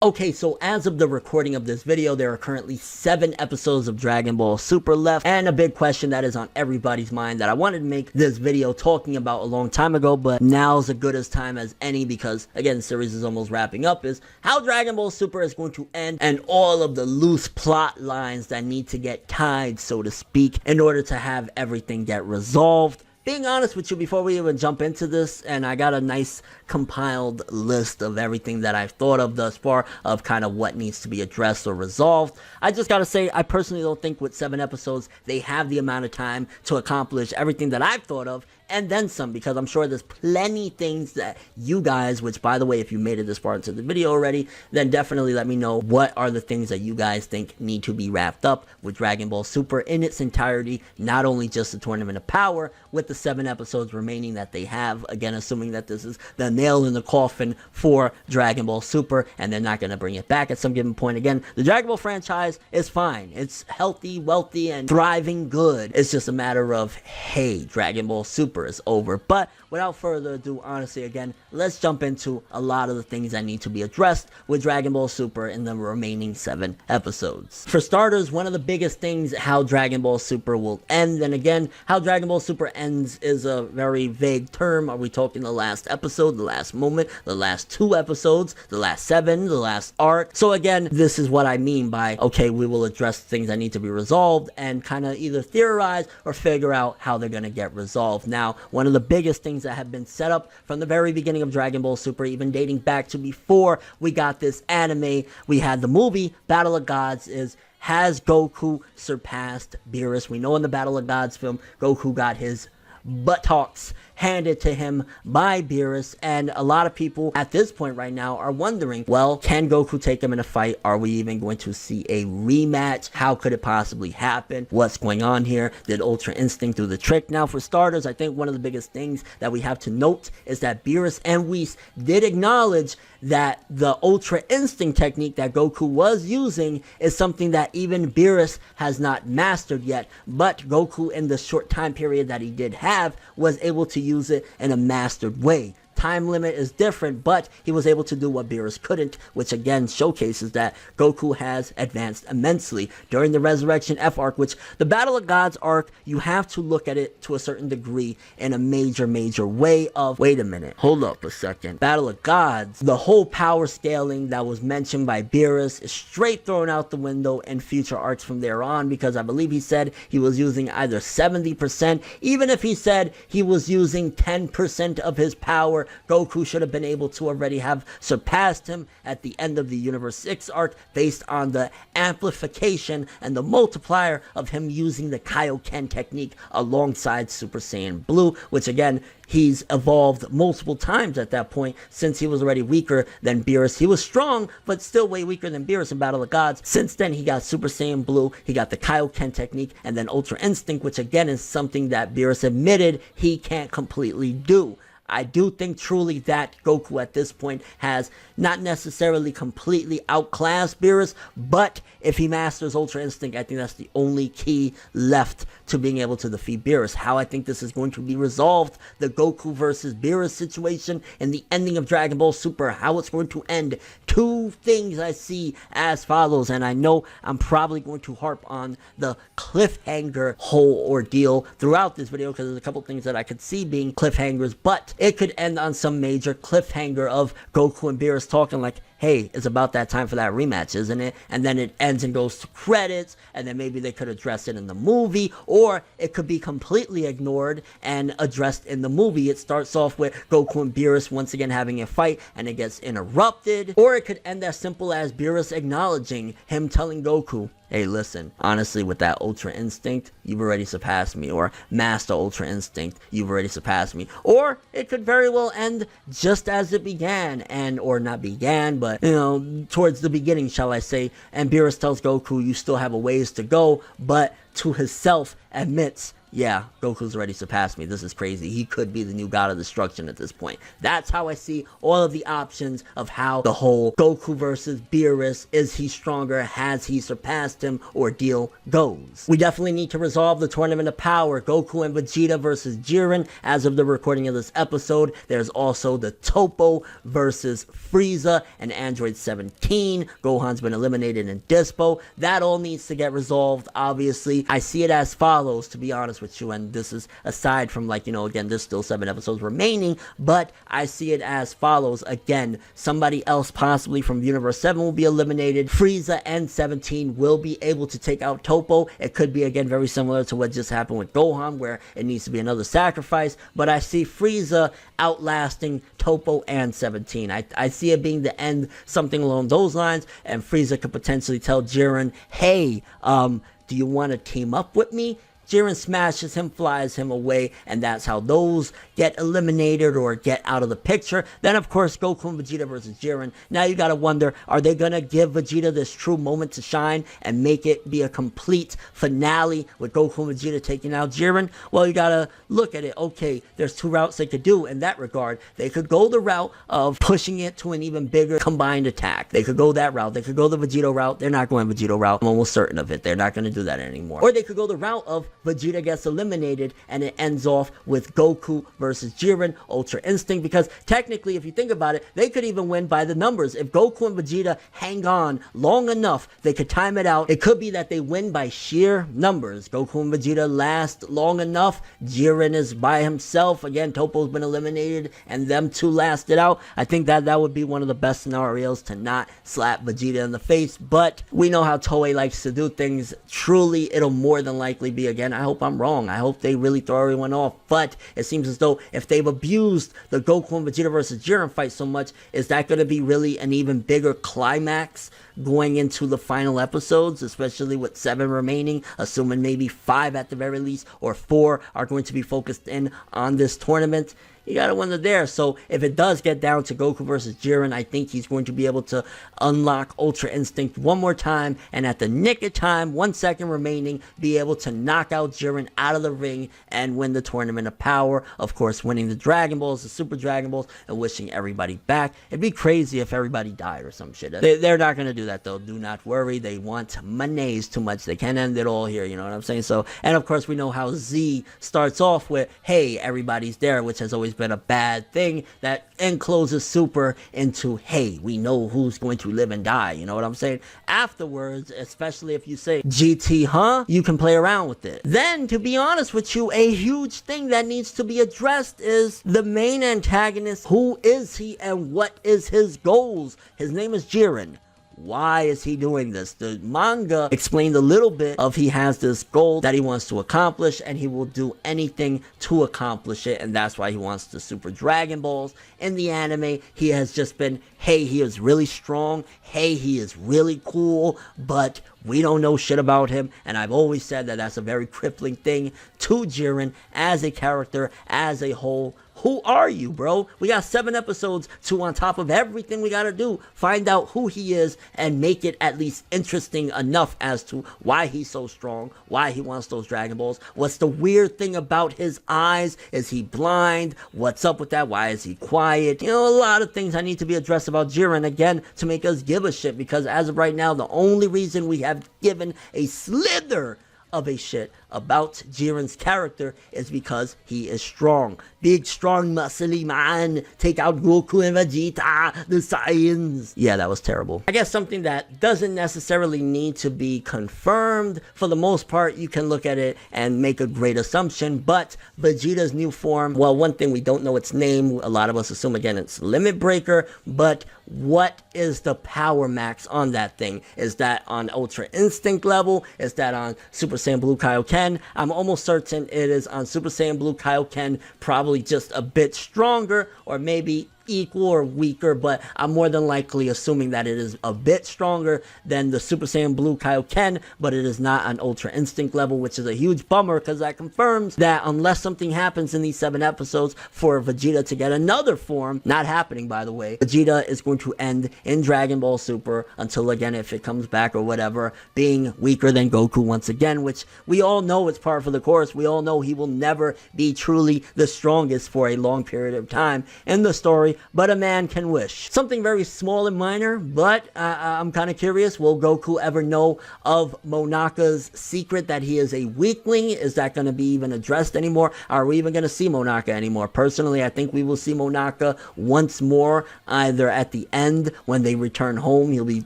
Okay, so as of the recording of this video, there are currently 7 episodes of Dragon Ball Super left, and a big question that is on everybody's mind that I wanted to make this video talking about a long time ago, but now's as good a time as any because, again, the series is almost wrapping up, is how Dragon Ball Super is going to end and all of the loose plot lines that need to get tied, so to speak, in order to have everything get resolved. Being honest with you, before we even jump into this, and I got a nice compiled list of everything that I've thought of thus far, of kind of what needs to be addressed or resolved. I just gotta say, I personally don't think with 7 episodes, they have the amount of time to accomplish everything that I've thought of, and then some, because I'm sure there's plenty things that you guys, which by the way, if you made it this far into the video already, then definitely let me know what are the things that you guys think need to be wrapped up with Dragon Ball Super in its entirety, not only just the Tournament of Power, with the 7 episodes remaining that they have, again, assuming that this is the nail in the coffin for Dragon Ball Super, and they're not going to bring it back at some given point. Again, the Dragon Ball franchise is fine. It's healthy, wealthy, and thriving good. It's just a matter of, hey, Dragon Ball Super is over. But without further ado, honestly, again, let's jump into a lot of the things that need to be addressed with Dragon Ball Super in the remaining 7 episodes. For starters, one of the biggest things, how Dragon Ball Super will end. And again, how Dragon Ball Super ends is a very vague term. Are we talking the last episode, the last moment, the last 2 episodes, the last 7, the last arc? So again, this is what I mean by, okay, we will address things that need to be resolved and kind of either theorize or figure out how they're going to get resolved. Now, one of the biggest things that have been set up from the very beginning of Dragon Ball Super, even dating back to before we got this anime, we had the movie Battle of Gods, is has Goku surpassed Beerus? We know in the Battle of Gods film, Goku got his buttocks handed to him by Beerus, and a lot of people at this point right now are wondering, well, can Goku take him in a fight? Are we even going to see a rematch? How could it possibly happen? What's going on here? Did Ultra Instinct do the trick? Now, for starters, I think one of the biggest things that we have to note is that Beerus and Whis did acknowledge that the Ultra Instinct technique that Goku was using is something that even Beerus has not mastered yet, but Goku, in the short time period that he did have, was able to use it in a mastered way. Time limit is different, but he was able to do what Beerus couldn't, which again showcases that Goku has advanced immensely. During the Resurrection F arc, which the Battle of Gods arc, you have to look at it to a certain degree in a major way of, wait a minute, hold up a second. Battle of Gods, the whole power scaling that was mentioned by Beerus is straight thrown out the window in future arcs from there on, because I believe he said he was using either 70%, even if he said he was using 10% of his power, Goku should have been able to already have surpassed him at the end of the Universe 6 arc based on the amplification and the multiplier of him using the Kaioken technique alongside Super Saiyan Blue, which again, he's evolved multiple times at that point since he was already weaker than Beerus. He was strong, but still way weaker than Beerus in Battle of Gods. Since then, he got Super Saiyan Blue, he got the Kaioken technique, and then Ultra Instinct, which again is something that Beerus admitted he can't completely do. I do think truly that Goku at this point has not necessarily completely outclassed Beerus, but if he masters Ultra Instinct, I think that's the only key left to being able to defeat Beerus. How I think this is going to be resolved, the Goku versus Beerus situation and the ending of Dragon Ball Super, how it's going to end. 2 things I see as follows, and I know I'm probably going to harp on the cliffhanger whole ordeal throughout this video because there's a couple things that I could see being cliffhangers, but it could end on some major cliffhanger of Goku and Beerus talking like, hey, it's about that time for that rematch, isn't it? And then it ends and goes to credits, and then maybe they could address it in the movie, or it could be completely ignored and addressed in the movie. It starts off with Goku and Beerus once again having a fight, and it gets interrupted, or it could end as simple as Beerus acknowledging him telling Goku, hey, listen, honestly, with that Ultra Instinct, you've already surpassed me, or Master Ultra Instinct, you've already surpassed me. Or it could very well end just as it began, or not began, but, you know, towards the beginning, shall I say, and Beerus tells Goku, you still have a ways to go, but to himself admits, yeah, Goku's already surpassed me. This is crazy. He could be the new god of destruction at this point. That's how I see all of the options of how the whole Goku versus Beerus, is he stronger, has he surpassed him, ordeal goes. We definitely need to resolve the Tournament of Power. Goku and Vegeta versus Jiren. As of the recording of this episode, there's also the Topo versus Frieza and Android 17. Gohan's been eliminated in Dispo. That all needs to get resolved, obviously. I see it as follows, to be honest with you, and this is aside from, like, you know, again, there's still 7 episodes remaining, but I see it as follows. Again, somebody else possibly from Universe 7 will be eliminated. Frieza and 17 will be able to take out Topo. It could be, again, very similar to what just happened with Gohan, where it needs to be another sacrifice, but I see Frieza outlasting Topo and 17. I see it being the end, something along those lines, and Frieza could potentially tell Jiren, hey, do you want to team up with me? Jiren smashes him, flies him away, and that's how those get eliminated or get out of the picture. Then, of course, Goku and Vegeta versus Jiren. Now you gotta wonder, are they gonna give Vegeta this true moment to shine and make it be a complete finale with Goku and Vegeta taking out Jiren? Well, you gotta look at it. Okay, there's 2 routes they could do in that regard. They could go the route of pushing it to an even bigger combined attack. They could go that route. They could go the Vegeta route. They're not going Vegeta route. I'm almost certain of it. They're not gonna do that anymore. Or they could go the route of Vegeta gets eliminated and it ends off with Goku versus Jiren, Ultra Instinct, because technically, if you think about it, they could even win by the numbers. If Goku and Vegeta hang on long enough, they could time it out. It could be that they win by sheer numbers. Goku and Vegeta last long enough. Jiren is by himself. Again, Topo's been eliminated and them 2 lasted out. I think that would be one of the best scenarios to not slap Vegeta in the face, but we know how Toei likes to do things. Truly, it'll more than likely be, again, I hope I'm wrong. I hope they really throw everyone off, but it seems as though if they've abused the Goku and Vegeta versus Jiren fight so much, is that going to be really an even bigger climax going into the final episodes, especially with 7 remaining, assuming maybe 5 at the very least, or 4 are going to be focused in on this tournament? You gotta wonder there. So if it does get down to Goku versus Jiren, I think he's going to be able to unlock Ultra Instinct one more time, and at the nick of time, 1 second remaining, be able to knock out Jiren out of the ring and win the Tournament of Power. Of course, winning the Dragon Balls, the Super Dragon Balls, and wishing everybody back. It'd be crazy if everybody died or some shit. They're not gonna do that though. Do not worry. They want monies too much. They can't end it all here. You know what I'm saying? So, and of course, we know how Z starts off with, hey, everybody's there, which has always been a bad thing, that encloses Super into, hey, we know who's going to live and die. You know what I'm saying? Afterwards, especially if you say GT, huh? You can play around with it. Then, to be honest with you, a huge thing that needs to be addressed is the main antagonist. Who is he and what is his goals? His name is Jiren. Why is he doing this? The manga explained a little bit of he has this goal that he wants to accomplish and he will do anything to accomplish it, and that's why he wants the Super Dragon Balls. In the anime, he has just been, hey, he is really strong, hey, he is really cool, but we don't know shit about him, and I've always said that that's a very crippling thing to Jiren as a character, as a whole. Who are you, bro? We got 7 episodes to, on top of everything we gotta do, find out who he is and make it at least interesting enough as to why he's so strong, why he wants those Dragon Balls. What's the weird thing about his eyes? Is he blind? What's up with that? Why is he quiet? You know, a lot of things I need to be addressed about Jiren, again, to make us give a shit, because as of right now, the only reason we have given a slither of a shit about Jiren's character is because he is strong. Big, strong, muscly man. Take out Goku and Vegeta. The Saiyans. Yeah, that was terrible. I guess something that doesn't necessarily need to be confirmed. For the most part, you can look at it and make a great assumption, but Vegeta's new form, well, one thing, we don't know its name. A lot of us assume, again, it's Limit Breaker, but what is the power max on that thing? Is that on Ultra Instinct level? Is that on Super Saiyan Blue Kaioken? I'm almost certain it is on Super Saiyan Blue Kaioken, probably just a bit stronger, or maybe equal or weaker, but I'm more than likely assuming that it is a bit stronger than the Super Saiyan Blue Kaioken, but it is not on Ultra Instinct level, which is a huge bummer because that confirms that unless something happens in these 7 episodes for Vegeta to get another form, not happening by the way, Vegeta is going to end in Dragon Ball Super until again, if it comes back or whatever, being weaker than Goku once again, which we all know it's par for the course. We all know he will never be truly the strongest for a long period of time in the story, but a man can wish. Something very small and minor, but I'm kind of curious, will Goku ever know of Monaka's secret that he is a weakling? Is that going to be even addressed anymore? Are we even going to see Monaka anymore? Personally, I think we will see Monaka once more, either at the end when they return home, he'll be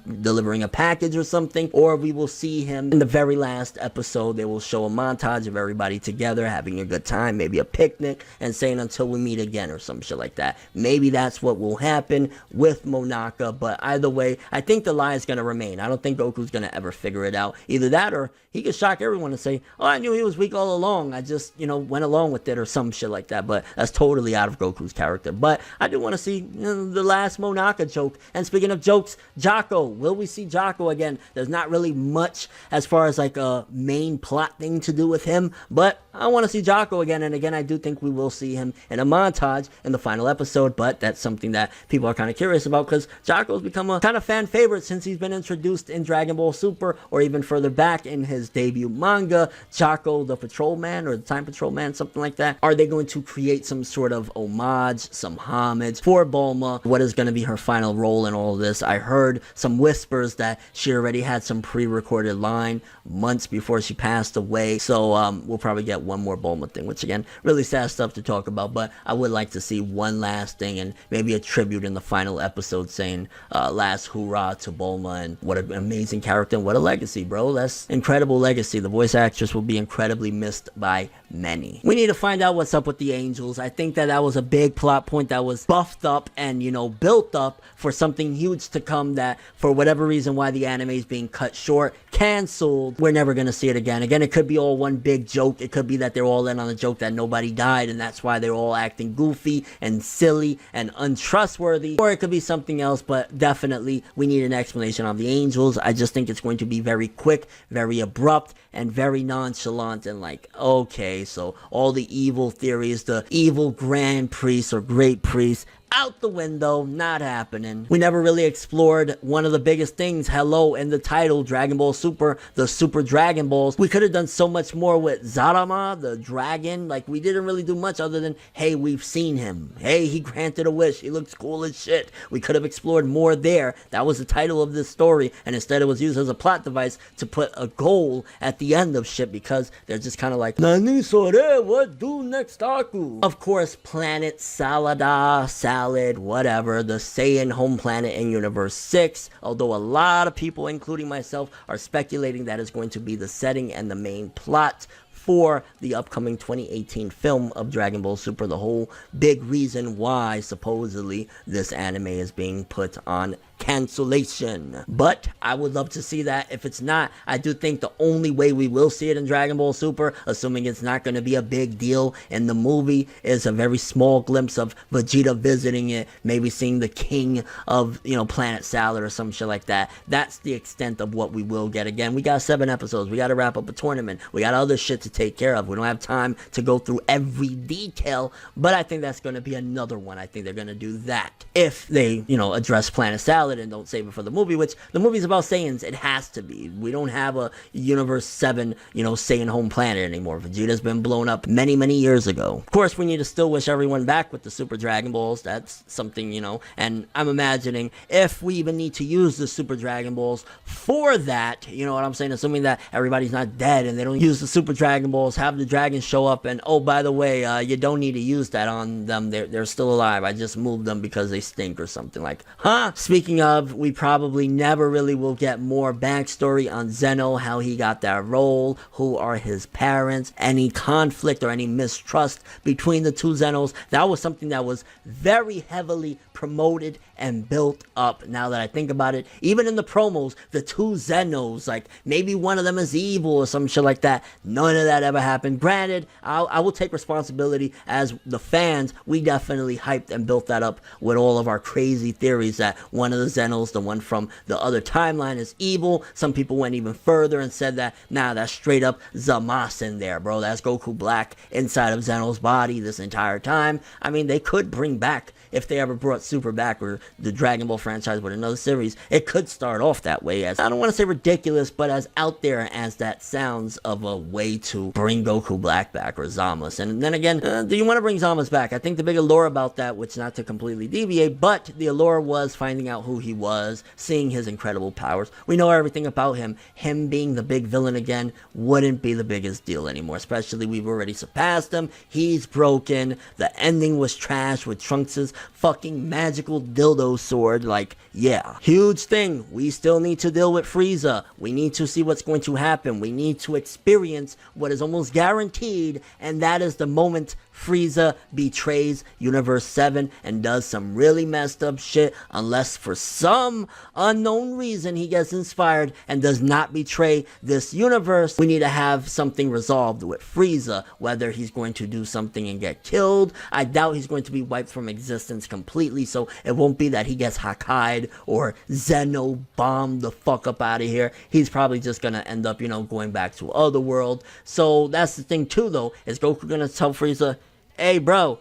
delivering a package or something, or we will see him in the very last episode. They will show a montage of everybody together having a good time, maybe a picnic, and saying until we meet again or some shit like that. Maybe that's what will happen with Monaka, but either way, I think the lie is going to remain. I don't think Goku's going to ever figure it out. Either that or he could shock everyone and say, oh, I knew he was weak all along. I just, went along with it or some shit like that, but that's totally out of Goku's character. But I do want to see the last Monaka joke. And speaking of jokes, Jocko. Will we see Jocko again? There's not really much as far as like a main plot thing to do with him, but I want to see Jocko again. And again, I do think we will see him in a montage in the final episode, but that's something that people are kind of curious about because Jocko's become a kind of fan favorite since he's been introduced in Dragon Ball Super, or even further back in his debut manga, Jocko the Patrolman or the Time Patrolman, something like that. Are they going to create some sort of homage, some homage for Bulma? What is going to be her final role in all of this? I heard some whispers that she already had some pre-recorded line months before she passed away, so we'll probably get one more Bulma thing, which again, really sad stuff to talk about, but I would like to see one last thing and maybe a tribute in the final episode saying last hoorah to Bulma, and what an amazing character and what a legacy, bro. That's incredible legacy. The voice actress will be incredibly missed by many. We need to find out what's up with the Angels. I think that was a big plot point that was buffed up and built up for something huge to come, that for whatever reason why the anime is being cut short, canceled, we're never gonna see it again. Again, it could be all one big joke. It could be that they're all in on the joke that nobody died and that's why they're all acting goofy and silly and untrustworthy, or it could be something else, but definitely we need an explanation on the Angels. I just think it's going to be very quick, very abrupt, and very nonchalant, and like, okay, so all the evil theories, the evil grand priest or great priest, out the window, not happening. We never really explored one of the biggest things, hello, in the title, Dragon Ball Super, the Super Dragon Balls. We could have done so much more with Zarama, the dragon. Like, we didn't really do much other than, hey, we've seen him. Hey, he granted a wish. He looks cool as shit. We could have explored more there. That was the title of this story, and instead it was used as a plot device to put a goal at the end of shit because they're just kind of like, Nani sore, what do next, Aku? Of course, Planet Salada, whatever, the Saiyan home planet in Universe 6, although a lot of people, including myself, are speculating that is going to be the setting and the main plot for the upcoming 2018 film of Dragon Ball Super, the whole big reason why supposedly this anime is being put on cancellation. But I would love to see that. If it's not, I do think the only way we will see it in Dragon Ball Super, assuming it's not going to be a big deal in the movie, is a very small glimpse of Vegeta visiting it, maybe seeing the king of, Planet Salad or some shit like that. That's the extent of what we will get. Again, we got 7 episodes. We got to wrap up a tournament. We got other shit to take care of. We don't have time to go through every detail, but I think that's going to be another one. I think they're going to do that if they, address Planet Salad and don't save it for the movie, which the movie's about Saiyans. It has to be. We don't have a Universe 7, Saiyan home planet anymore. Vegeta's been blown up many, many years ago. Of course, we need to still wish everyone back with the Super Dragon Balls. That's something, and I'm imagining if we even need to use the Super Dragon Balls for that, you know what I'm saying, assuming that everybody's not dead and they don't use the Super Dragon Balls, have the dragons show up and, oh, by the way, you don't need to use that on them. They're still alive. I just moved them because they stink or something. Like, huh? Speaking of, we probably never really will get more backstory on Zeno, how he got that role, who are his parents, any conflict or any mistrust between the two Zenos. That was something that was very heavily promoted and built up. Now that I think about it, even in the promos, the two Zenos, like maybe one of them is evil or some shit like that. None of that ever happened. Granted, I will take responsibility as the fans. We definitely hyped and built that up with all of our crazy theories that one of the Zenos, the one from the other timeline, is evil. Some people went even further and said that, nah, that's straight up Zamasu in there, bro. That's Goku Black inside of Zeno's body this entire time. I mean, they could bring back, if they ever brought Super back or the Dragon Ball franchise with another series, it could start off that way, as I don't want to say ridiculous, but as out there as that sounds of a way to bring Goku Black back, or Zamasu. And then again, do you want to bring Zamasu back? I think the big allure about that, which not to completely deviate, but the allure was finding out who he was, seeing his incredible powers. We know everything about him. Him being the big villain again wouldn't be the biggest deal anymore, especially we've already surpassed him. He's broken. The ending was trash with Trunks' fucking magical dildo sword. Like, yeah, huge thing. We still need to deal with Frieza. We need to see what's going to happen. We need to experience what is almost guaranteed, and that is the moment Frieza betrays Universe 7 and does some really messed up shit, unless for some unknown reason he gets inspired and does not betray this universe. We need to have something resolved with Frieza, whether he's going to do something and get killed. I doubt he's going to be wiped from existence completely, so it won't be that he gets Hakkai'd or Zeno bombed the fuck up out of here. He's probably just gonna end up, you know, going back to Otherworld. So that's the thing too, though. Is Goku gonna tell Frieza, hey bro,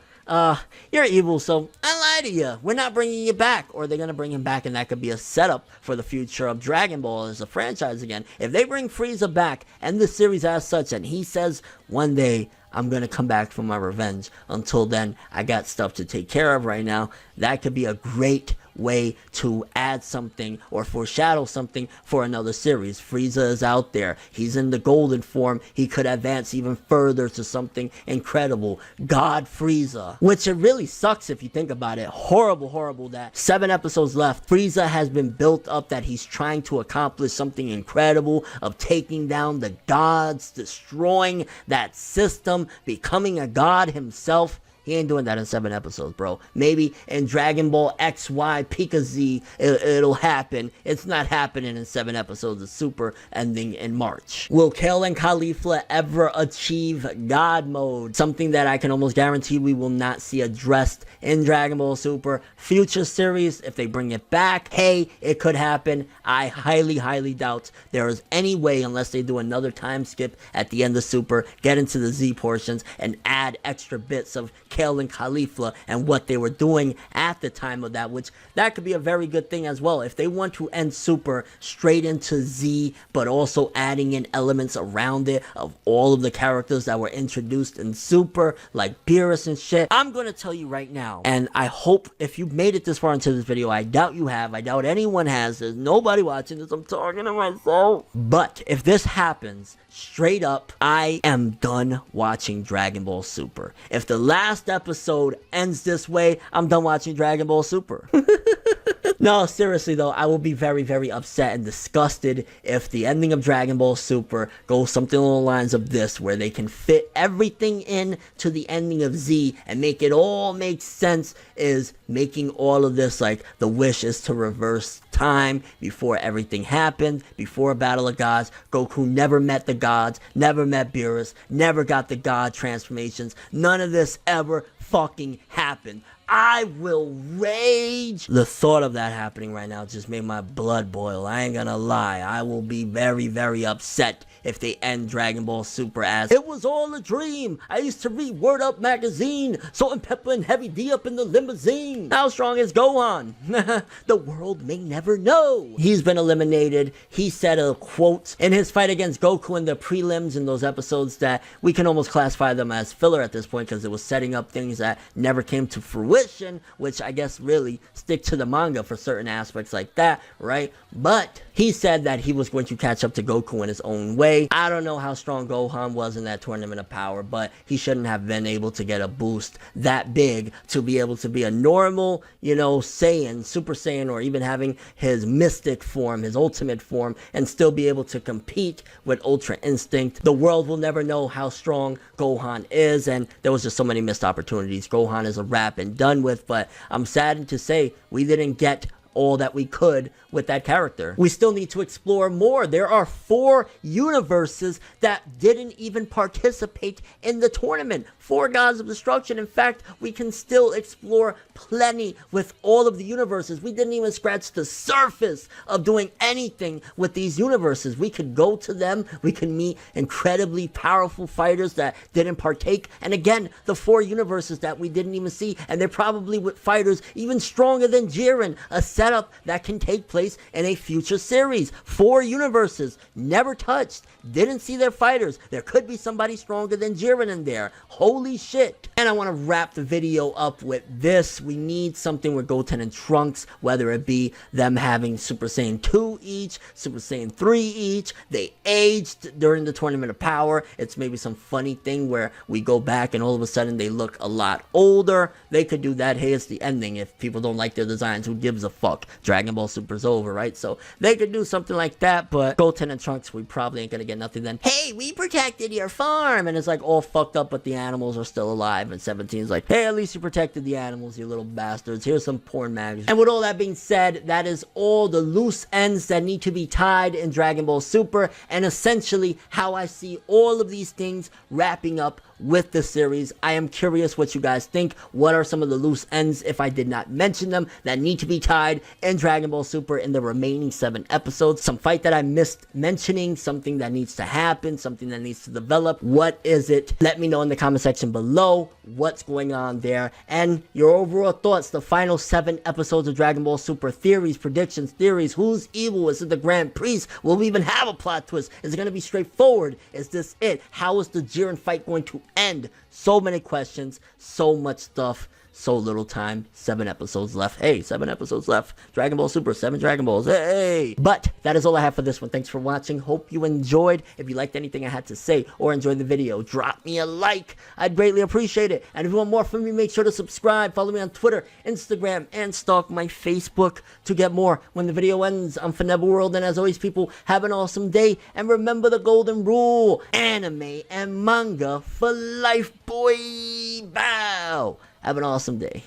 you're evil, so I lied to you. We're not bringing you back. Or they're going to bring him back, and that could be a setup for the future of Dragon Ball as a franchise again. If they bring Frieza back, and the series as such, and he says, one day, I'm going to come back for my revenge. Until then, I got stuff to take care of right now. That could be a great way to add something or foreshadow something for another series. Frieza is out there. He's in the golden form. He could advance even further to something incredible. God Frieza. Which it really sucks if you think about it. Horrible, horrible that 7 episodes left. Frieza has been built up that he's trying to accomplish something incredible of taking down the gods, destroying that system, becoming a god himself. He ain't doing that in 7 episodes, bro. Maybe in Dragon Ball XY Pika Z, it'll happen. It's not happening in 7 episodes of Super ending in March. Will Kale and Caulifla ever achieve God mode? Something that I can almost guarantee we will not see addressed in Dragon Ball Super. Future series, if they bring it back, hey, it could happen. I highly, highly doubt there is any way, unless they do another time skip at the end of Super, get into the Z portions, and add extra bits of Kale and Caulifla and what they were doing at the time of that, which that could be a very good thing as well. If they want to end Super straight into Z, but also adding in elements around it of all of the characters that were introduced in Super, like Beerus and shit, I'm going to tell you right now, and I hope if you made it this far into this video, I doubt you have, I doubt anyone has, there's nobody watching this, I'm talking to myself, but if this happens, straight up, I am done watching Dragon Ball Super. If the last episode ends this way, I'm done watching Dragon Ball Super. No, seriously though, I will be very, very upset and disgusted if the ending of Dragon Ball Super goes something along the lines of this, where they can fit everything in to the ending of Z and make it all make sense, is making all of this like the wish is to reverse time before everything happened, before Battle of Gods. Goku never met the gods, never met Beerus, never got the god transformations. None of this ever fucking happened. I will rage. The thought of that happening right now just made my blood boil. I ain't gonna lie. I will be very, very upset if they end Dragon Ball Super as it was all a dream. I used to read Word Up magazine, Salt and Pepper and Heavy D up in the limousine. How strong is Gohan? The world may never know. He's been eliminated. He said a quote in his fight against Goku in the prelims in those episodes that we can almost classify them as filler at this point, because it was setting up things that never came to fruition, which I guess really stick to the manga for certain aspects like that, right? But He said that he was going to catch up to Goku in his own way. I don't know how strong Gohan was in that Tournament of Power, but he shouldn't have been able to get a boost that big to be able to be a normal, you know, Saiyan, Super Saiyan, or even having his mystic form, his ultimate form, and still be able to compete with Ultra Instinct. The world will never know how strong Gohan is, and there was just so many missed opportunities. Gohan is a wrap and done with, but I'm saddened to say we didn't get all that we could with that character. We still need to explore more. There are 4 universes that didn't even participate in the tournament. 4 gods of destruction. In fact, we can still explore plenty with all of the universes. We didn't even scratch the surface of doing anything with these universes. We could go to them. We can meet incredibly powerful fighters that didn't partake. And again, the 4 universes that we didn't even see. And they're probably with fighters even stronger than Jiren. A setup that can take place in a future series. 4 universes, never touched, didn't see their fighters. There could be somebody stronger than Jiren in there. Holy shit. And I want to wrap the video up with this. We need something with Goten and Trunks, whether it be them having Super Saiyan 2 each, Super Saiyan 3 each. They aged during the Tournament of Power. It's maybe some funny thing where we go back and all of a sudden they look a lot older. They could do that. Hey, it's the ending. If people don't like their designs, who gives a fuck? Dragon Ball Super's over, right? So they could do something like that, but Goten and Trunks, we probably ain't gonna get nothing then. Hey, we protected your farm, and it's like all fucked up, but the animals are still alive, and 17's like, hey, at least you protected the animals, you little bastards. Here's some porn magazines. And with all that being said, that is all the loose ends that need to be tied in Dragon Ball Super, and essentially how I see all of these things wrapping up with the series. I am curious what you guys think. What are some of the loose ends, if I did not mention them, that need to be tied in Dragon Ball Super in the remaining 7 episodes? Some fight that I missed mentioning, something that needs to happen, something that needs to develop. What is it? Let me know in the comment section below what's going on there, and your overall thoughts. The final 7 episodes of Dragon Ball Super. Theories, predictions, theories. Who's evil? Is it the Grand Priest? Will we even have a plot twist? Is it going to be straightforward? Is this it? How is the Jiren fight going to end? So many questions, so much stuff, so little time. 7 episodes left. Hey, 7 episodes left. Dragon Ball Super, 7 Dragon Balls. Hey! But that is all I have for this one. Thanks for watching. Hope you enjoyed. If you liked anything I had to say or enjoyed the video, drop me a like. I'd greatly appreciate it. And if you want more from me, make sure to subscribe. Follow me on Twitter, Instagram, and stalk my Facebook to get more when the video ends. I'm ForneverWorld, and as always, people, have an awesome day. And remember the golden rule: anime and manga for life, boy. Bow. Have an awesome day.